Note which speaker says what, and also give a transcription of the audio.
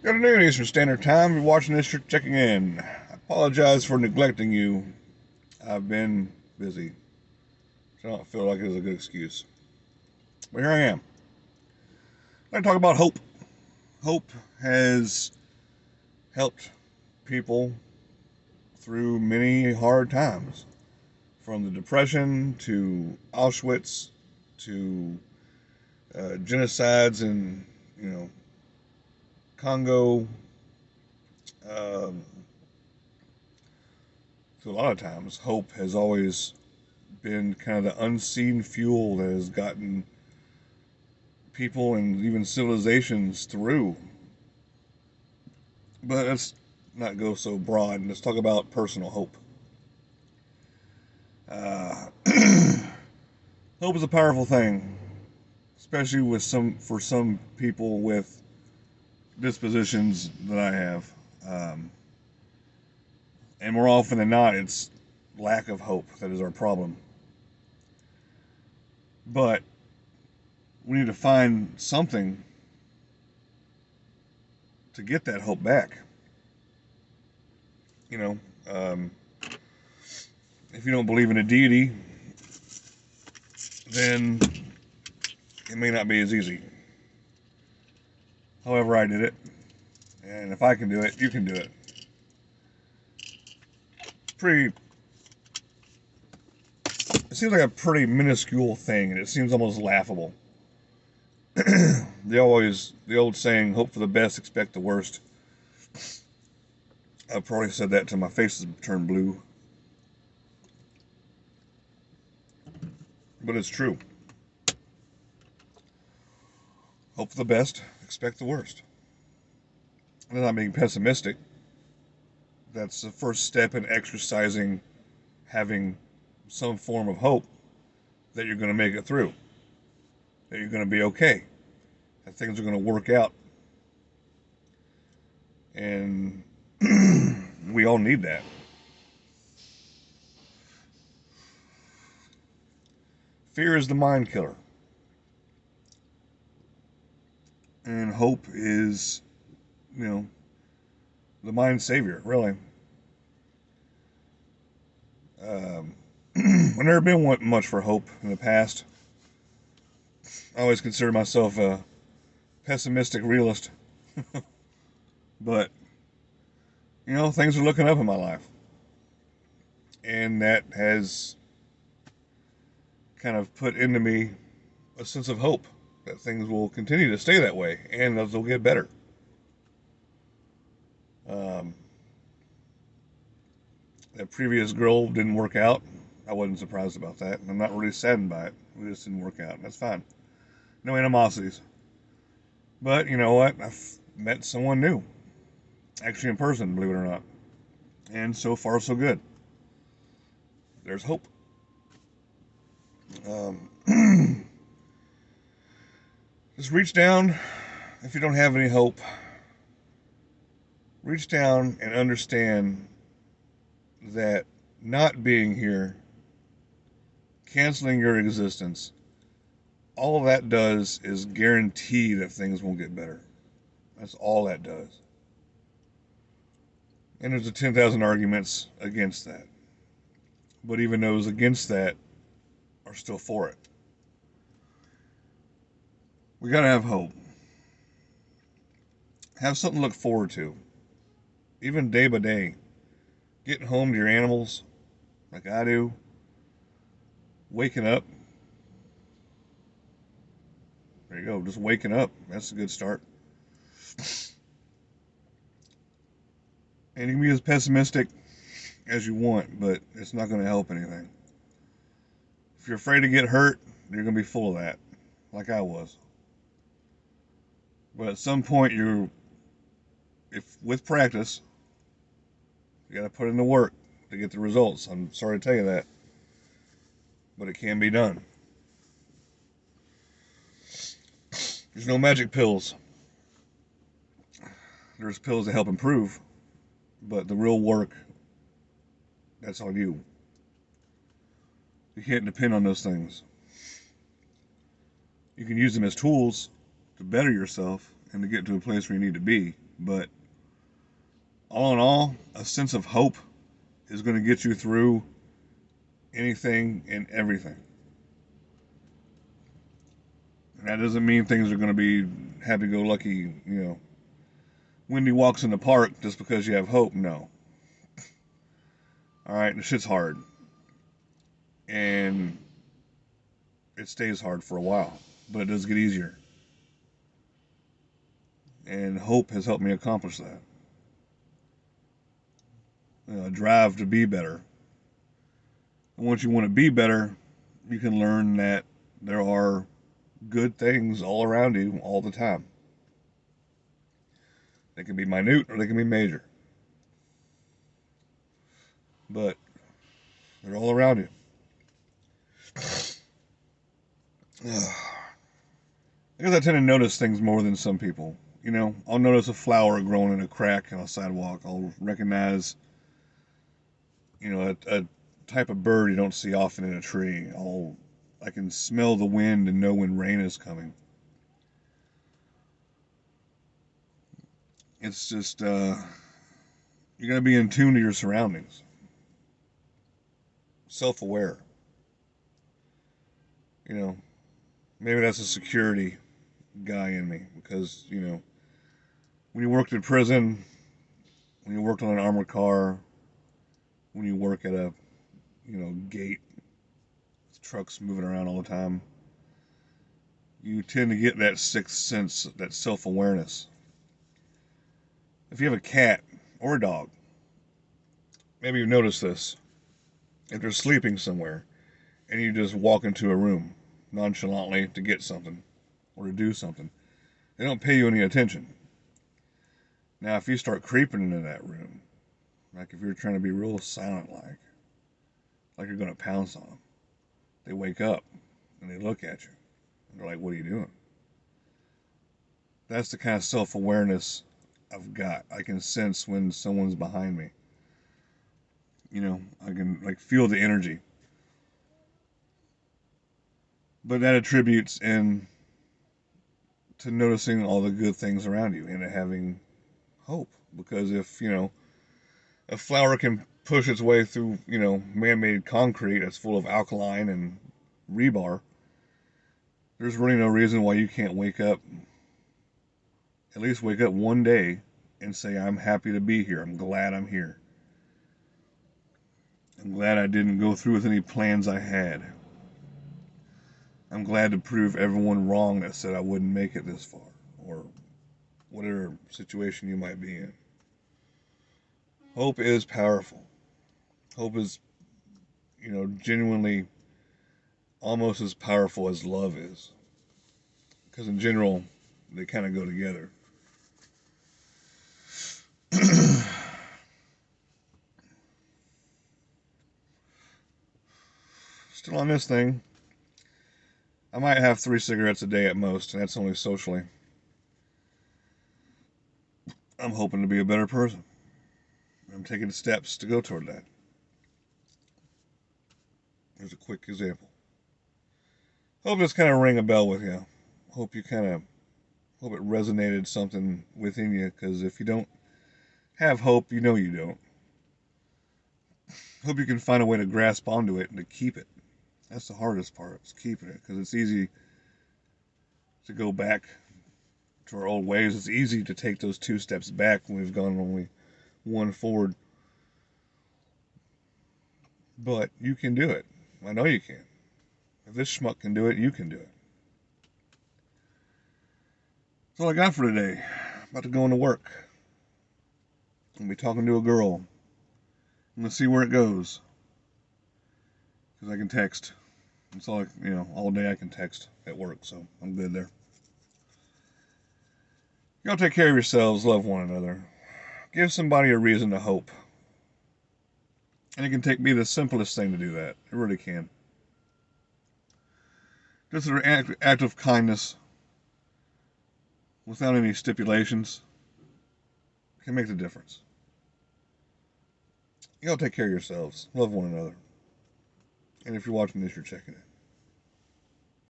Speaker 1: Good afternoon, Eastern Standard Time. You're watching this, you're checking in. I apologize for neglecting you. I've been busy, so I don't feel like it's a good excuse. But here I am. I'm going to talk about hope. Hope has helped people through many hard times, from the Depression to Auschwitz to genocides in, you know, Congo. Um, so a lot of times, hope has always been kind of the unseen fuel that has gotten people and even civilizations through. But let's not go so broad. Let's talk about personal hope. Uh, Hope is a powerful thing, especially with for some people with dispositions that I have. Um, and more often than not, it's lack of hope that is our problem. But we need to find something to get that hope back. You know, um, if you don't believe in a deity, then it may not be as easy. However, I did it, and if I can do it, you can do it. Pretty. It seems like a pretty minuscule thing, and it seems almost laughable. The old saying, "Hope for the best, expect the worst." I've probably said that till my face has turned blue, but it's true. Hope for the best, expect the worst. I'm not being pessimistic. That's the first step in exercising having some form of hope that you're going to make it through, that you're going to be okay, that things are going to work out. And we all need that. Fear is the mind killer, and hope is, you know, the mind savior, really. Um, I've never been much for hope in the past. I always consider myself a pessimistic realist, but things are looking up in my life, and that has kind of put into me a sense of hope that things will continue to stay that way and they'll get better. Um, that previous girl didn't work out. I wasn't surprised about that. I'm not really saddened by it. It just didn't work out. That's fine. No animosities. But you know what? I've met someone new, actually in person, believe it or not. And so far, so good. There's hope. Um, just reach down if you don't have any hope. Reach down and understand that not being here, canceling your existence, all that does is guarantee that things won't get better. That's all that does. And there's a 10,000 arguments against that. But even those against that are still for it. We gotta have hope. Have something to look forward to. Even day by day. Getting home to your animals, like I do. Waking up. There you go. Just waking up. That's a good start. And you can be as pessimistic as you want, but it's not going to help anything. If you're afraid to get hurt, you're going to be full of that, like I was. But at some point, if with practice, you got to put in the work to get the results. I'm sorry to tell you that, but it can be done. There's no magic pills. There's pills to help improve, but the real work, that's on you. You can't depend on those things. You can use them as tools to better yourself and to get to a place where you need to be, But all in all, a sense of hope is going to get you through anything and everything. And that doesn't mean things are going to be happy-go-lucky, windy walks in the park just because you have hope. No. All right, the shit's hard. And it stays hard for a while, but it does get easier. And hope has helped me accomplish that. A drive to be better. And once you want to be better, you can learn that there are good things all around you all the time. They can be minute or they can be major. But they're all around you. I guess I tend to notice things more than some people. I'll notice a flower growing in a crack on a sidewalk. I'll recognize, a type of bird you don't see often in a tree. I can smell the wind and know when rain is coming. It's just, you gotta be in tune to your surroundings. Self-aware. Maybe that's a security guy in me because, when you worked in prison, when you worked on an armored car, when you work at a, gate, with trucks moving around all the time, you tend to get that sixth sense, that self-awareness. If you have a cat or a dog, maybe you've noticed this. If they're sleeping somewhere and you just walk into a room nonchalantly to get something or to do something, they don't pay you any attention. Now, if you start creeping into that room, like if you're trying to be real silent, like you're going to pounce on them, they wake up and they look at you and they're like, what are you doing? That's the kind of self-awareness I've got. I can sense when someone's behind me. I can feel the energy. But that attributes in to noticing all the good things around you and having hope. Because if, a flower can push its way through, man-made concrete that's full of alkaline and rebar, there's really no reason why you can't at least wake up one day and say, I'm happy to be here. I'm glad I'm here. I'm glad I didn't go through with any plans I had. I'm glad to prove everyone wrong that said I wouldn't make it this far, or whatever situation you might be in. Hope is powerful. Hope is, genuinely almost as powerful as love is. Because in general, they kind of go together. Still on this thing, I might have 3 cigarettes a day at most, and that's only socially. I'm hoping to be a better person. I'm taking steps to go toward that. Here's a quick example. Hope this kind of rang a bell with you. Hope it resonated something within you, because if you don't have hope, you know you don't. Hope you can find a way to grasp onto it and to keep it. That's the hardest part, is keeping it, because it's easy to go back to our old ways. It's easy to take those 2 steps back when we've gone only 1 forward. But you can do it. I know you can. If this schmuck can do it, you can do it. That's all I got for today. I'm about to go into work. I'm going to be talking to a girl. I'm going to see where it goes. Because I can text. It's all, all day I can text at work, so I'm good there. Y'all take care of yourselves, love one another. Give somebody a reason to hope. And it can be the simplest thing to do that. It really can. Just an act of kindness, without any stipulations, can make the difference. Y'all take care of yourselves, love one another. And if you're watching this, you're checking it.